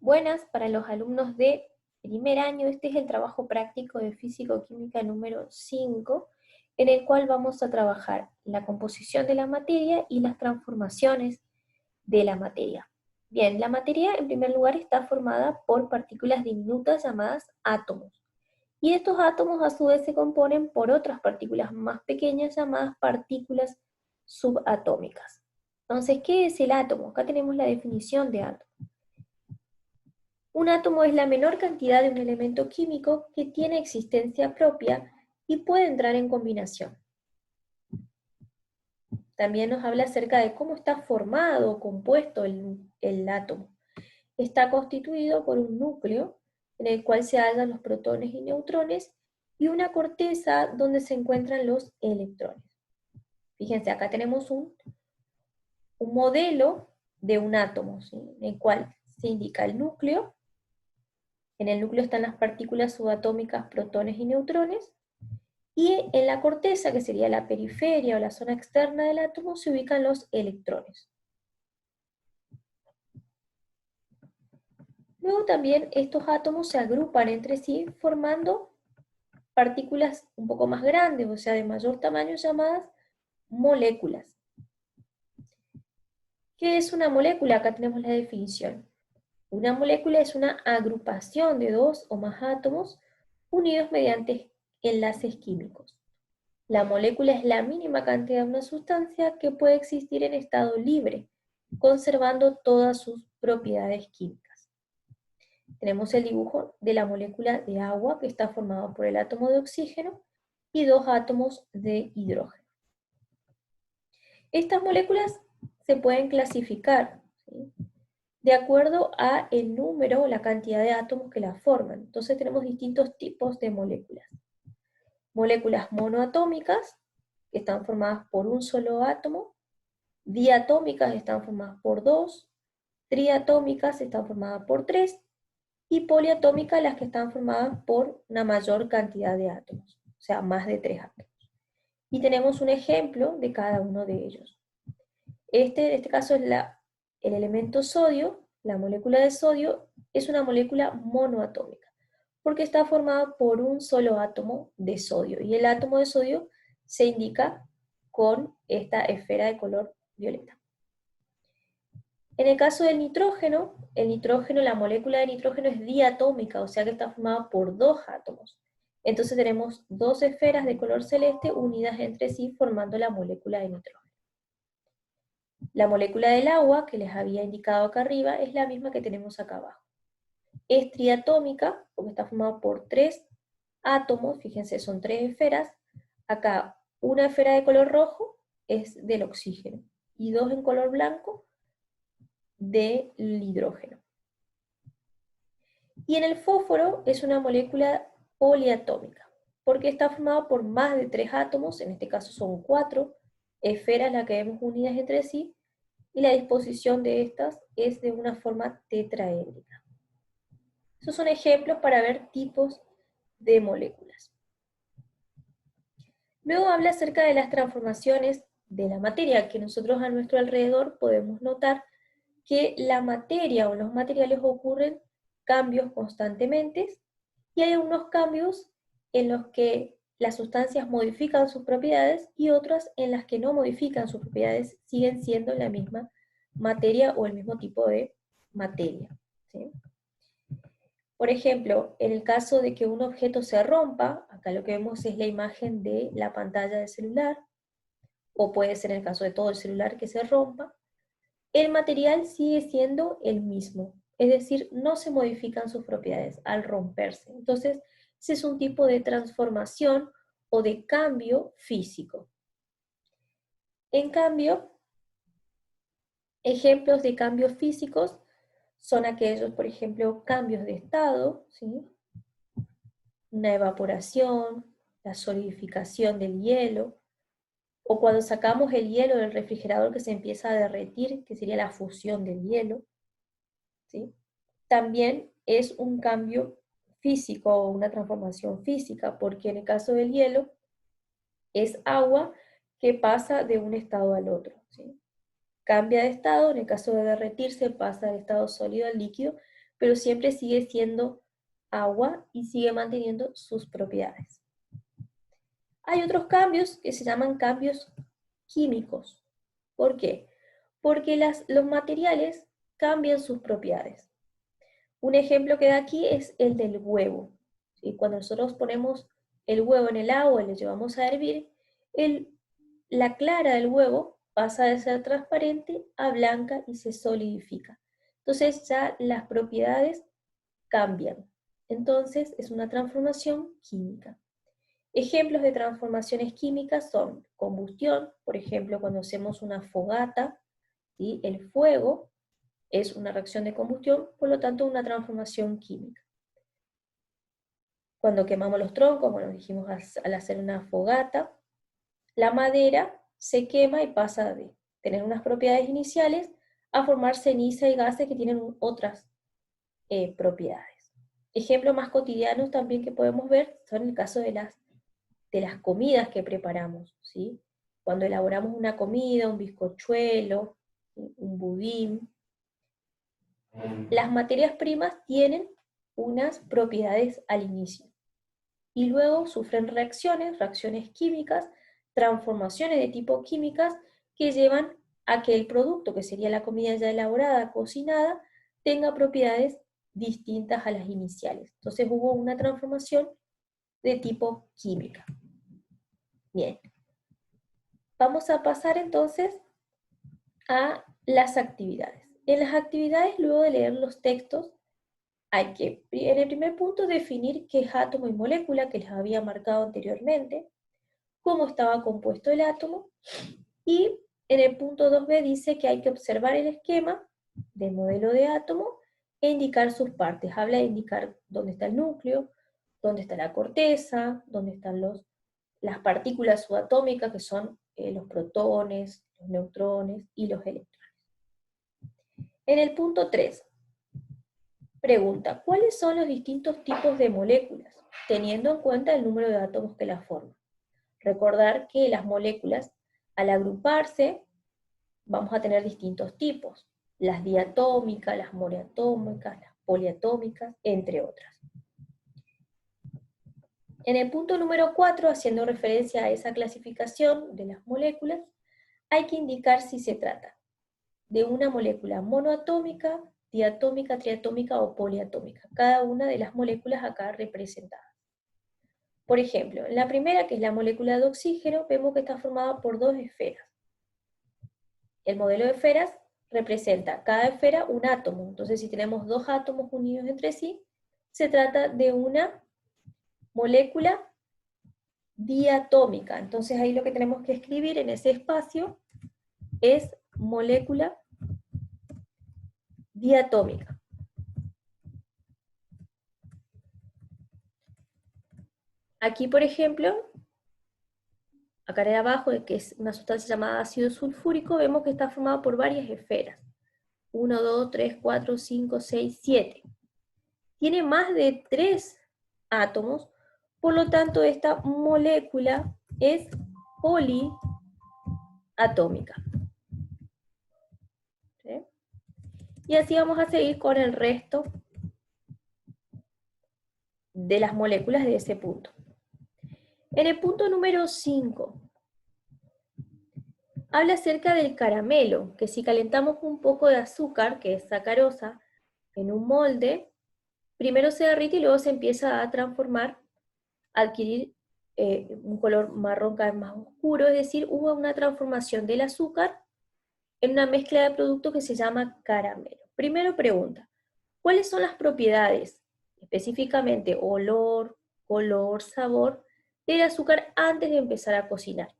Buenas para los alumnos de primer año. Este es el trabajo práctico de Físico-Química número 5, en el cual vamos a trabajar la composición de la materia y las transformaciones de la materia. Bien, la materia en primer lugar está formada por partículas diminutas llamadas átomos. Y estos átomos a su vez se componen por otras partículas más pequeñas llamadas partículas subatómicas. Entonces, ¿qué es el átomo? Acá tenemos la definición de átomo. Un átomo es la menor cantidad de un elemento químico que tiene existencia propia y puede entrar en combinación. También nos habla acerca de cómo está formado o compuesto el átomo. Está constituido por un núcleo en el cual se hallan los protones y neutrones y una corteza donde se encuentran los electrones. Fíjense, acá tenemos un modelo de un átomo, ¿sí? En el cual se indica el núcleo. En el núcleo están las partículas subatómicas, protones y neutrones, y en la corteza, que sería la periferia o la zona externa del átomo, se ubican los electrones. Luego también estos átomos se agrupan entre sí formando partículas un poco más grandes, o sea, de mayor tamaño, llamadas moléculas. ¿Qué es una molécula? Acá tenemos la definición. Una molécula es una agrupación de dos o más átomos unidos mediante enlaces químicos. La molécula es la mínima cantidad de una sustancia que puede existir en estado libre, conservando todas sus propiedades químicas. Tenemos el dibujo de la molécula de agua, que está formada por el átomo de oxígeno y dos átomos de hidrógeno. Estas moléculas se pueden clasificar, ¿sí?, de acuerdo a el número o la cantidad de átomos que la forman. Entonces tenemos distintos tipos de moléculas. Moléculas monoatómicas, que están formadas por un solo átomo; diatómicas están formadas por dos; triatómicas están formadas por tres; y poliatómicas las que están formadas por una mayor cantidad de átomos, o sea, más de 3 átomos. Y tenemos un ejemplo de cada uno de ellos. En este caso es el elemento sodio. La molécula de sodio es una molécula monoatómica, porque está formada por un solo átomo de sodio, y el átomo de sodio se indica con esta esfera de color violeta. En el caso del nitrógeno, la molécula de nitrógeno es diatómica, o sea que está formada por dos átomos. Entonces tenemos dos esferas de color celeste unidas entre sí formando la molécula de nitrógeno. La molécula del agua, que les había indicado acá arriba, es la misma que tenemos acá abajo. Es triatómica, porque está formada por tres átomos, fíjense, son tres esferas. Acá una esfera de color rojo es del oxígeno, y dos en color blanco del hidrógeno. Y en el fósforo es una molécula poliatómica, porque está formada por más de tres átomos, en este caso son cuatro esferas las que vemos unidas entre sí, y la disposición de estas es de una forma tetraédrica. Esos son ejemplos para ver tipos de moléculas. Luego habla acerca de las transformaciones de la materia, que nosotros a nuestro alrededor podemos notar que la materia o los materiales ocurren cambios constantemente, y hay algunos cambios en los que las sustancias modifican sus propiedades y otras en las que no modifican sus propiedades, siguen siendo la misma materia o el mismo tipo de materia, ¿sí? Por ejemplo, en el caso de que un objeto se rompa, acá lo que vemos es la imagen de la pantalla del celular, o puede ser en el caso de todo el celular que se rompa, el material sigue siendo el mismo, es decir, no se modifican sus propiedades al romperse. Entonces, ese es un tipo de transformación o de cambio físico. En cambio, ejemplos de cambios físicos son aquellos, por ejemplo, cambios de estado, ¿sí?, una evaporación, la solidificación del hielo, o cuando sacamos el hielo del refrigerador que se empieza a derretir, que sería la fusión del hielo, ¿sí? También es un cambio físico o una transformación física, porque en el caso del hielo es agua que pasa de un estado al otro, ¿sí? Cambia de estado, en el caso de derretirse pasa del estado sólido al líquido, pero siempre sigue siendo agua y sigue manteniendo sus propiedades. Hay otros cambios que se llaman cambios químicos. ¿Por qué? Porque los materiales cambian sus propiedades. Un ejemplo que da aquí es el del huevo. ¿Sí? Cuando nosotros ponemos el huevo en el agua y lo llevamos a hervir, la clara del huevo pasa de ser transparente a blanca y se solidifica. Entonces ya las propiedades cambian. Entonces es una transformación química. Ejemplos de transformaciones químicas son combustión, por ejemplo, cuando hacemos una fogata, ¿sí? El fuego es una reacción de combustión, por lo tanto una transformación química. Cuando quemamos los troncos, bueno, dijimos al hacer una fogata, la madera se quema y pasa de tener unas propiedades iniciales a formar ceniza y gases que tienen otras propiedades. Ejemplos más cotidianos también que podemos ver son el caso de las comidas que preparamos, ¿sí? Cuando elaboramos una comida, un bizcochuelo, un budín, las materias primas tienen unas propiedades al inicio y luego sufren reacciones químicas, transformaciones de tipo químicas que llevan a que el producto, que sería la comida ya elaborada, cocinada, tenga propiedades distintas a las iniciales. Entonces hubo una transformación de tipo química. Bien, vamos a pasar entonces a las actividades. En las actividades, luego de leer los textos, hay que, en el primer punto, definir qué es átomo y molécula, que les había marcado anteriormente, cómo estaba compuesto el átomo, y en el punto 2b dice que hay que observar el esquema del modelo de átomo e indicar sus partes. Habla de indicar dónde está el núcleo, dónde está la corteza, dónde están las partículas subatómicas, que son los protones, los neutrones y los electrones. En el punto 3, pregunta, ¿cuáles son los distintos tipos de moléculas, teniendo en cuenta el número de átomos que las forman? Recordar que las moléculas, al agruparse, vamos a tener distintos tipos, las diatómicas, las monoatómicas, las poliatómicas, entre otras. En el punto número 4, haciendo referencia a esa clasificación de las moléculas, hay que indicar si se trata de una molécula monoatómica, diatómica, triatómica o poliatómica, cada una de las moléculas acá representadas. Por ejemplo, en la primera, que es la molécula de oxígeno, vemos que está formada por dos esferas. El modelo de esferas representa cada esfera un átomo, entonces si tenemos dos átomos unidos entre sí, se trata de una molécula diatómica. Entonces ahí lo que tenemos que escribir en ese espacio es molécula diatómica. Aquí, por ejemplo, acá de abajo, que es una sustancia llamada ácido sulfúrico, vemos que está formado por varias esferas. 1, 2, 3, 4, 5, 6, 7. Tiene más de 3 átomos, por lo tanto esta molécula es poliatómica. ¿Sí? Y así vamos a seguir con el resto de las moléculas de ese punto. En el punto número 5, habla acerca del caramelo, que si calentamos un poco de azúcar, que es sacarosa, en un molde, primero se derrite y luego se empieza a transformar, a adquirir un color marrón cada vez más oscuro, es decir, hubo una transformación del azúcar en una mezcla de productos que se llama caramelo. Primero pregunta, ¿cuáles son las propiedades, específicamente olor, color, sabor, del azúcar antes de empezar a cocinar?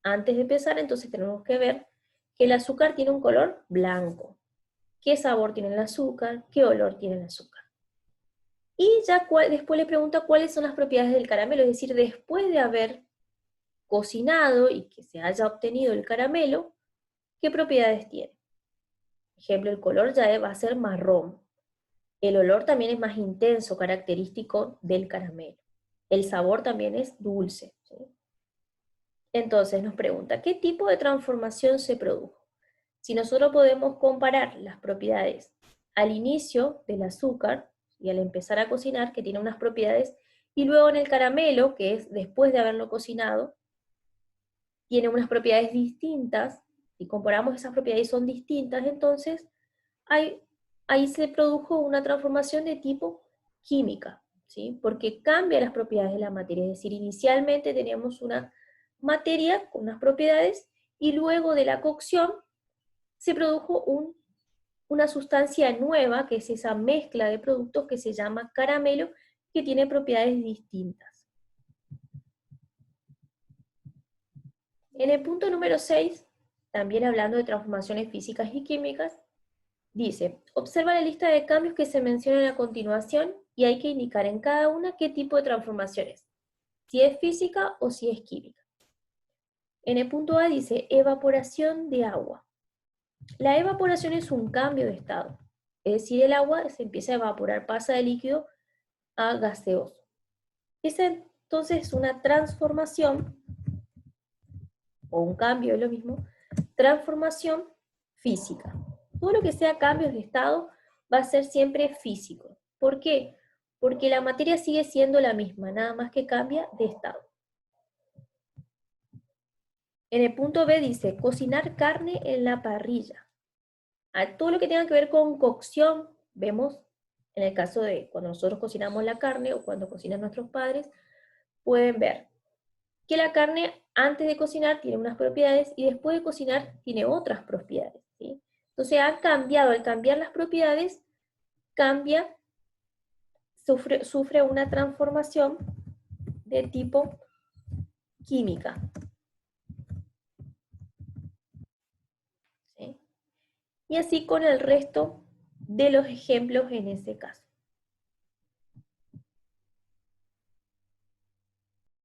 Antes de empezar, entonces tenemos que ver que el azúcar tiene un color blanco. ¿Qué sabor tiene el azúcar? ¿Qué olor tiene el azúcar? Y ya después le pregunta cuáles son las propiedades del caramelo, es decir, después de haber cocinado y que se haya obtenido el caramelo, ¿qué propiedades tiene? Por ejemplo, el color ya va a ser marrón. El olor también es más intenso, característico del caramelo. El sabor también es dulce. ¿Sí? Entonces nos pregunta, ¿qué tipo de transformación se produjo? Si nosotros podemos comparar las propiedades al inicio del azúcar y al empezar a cocinar, que tiene unas propiedades, y luego en el caramelo, que es después de haberlo cocinado, tiene unas propiedades distintas. Si comparamos esas propiedades son distintas, entonces ahí se produjo una transformación de tipo química, ¿sí? Porque cambia las propiedades de la materia, es decir, inicialmente teníamos una materia con unas propiedades y luego de la cocción se produjo una sustancia nueva, que es esa mezcla de productos que se llama caramelo, que tiene propiedades distintas. En el punto número 6, también hablando de transformaciones físicas y químicas, dice, observa la lista de cambios que se mencionan a continuación y hay que indicar en cada una qué tipo de transformación es, si es física o si es química. En el punto A dice, evaporación de agua. La evaporación es un cambio de estado, es decir, el agua se empieza a evaporar, pasa de líquido a gaseoso. Esa entonces es una transformación, o un cambio, es lo mismo, transformación física. Todo lo que sea cambios de estado va a ser siempre físico. ¿Por qué? Porque la materia sigue siendo la misma, nada más que cambia de estado. En el punto B dice, cocinar carne en la parrilla. A todo lo que tenga que ver con cocción, vemos en el caso de cuando nosotros cocinamos la carne o cuando cocinan nuestros padres, pueden ver que la carne antes de cocinar tiene unas propiedades y después de cocinar tiene otras propiedades, ¿sí? Entonces ha cambiado, al cambiar las propiedades, sufre una transformación de tipo química, ¿sí? Y así con el resto de los ejemplos en ese caso.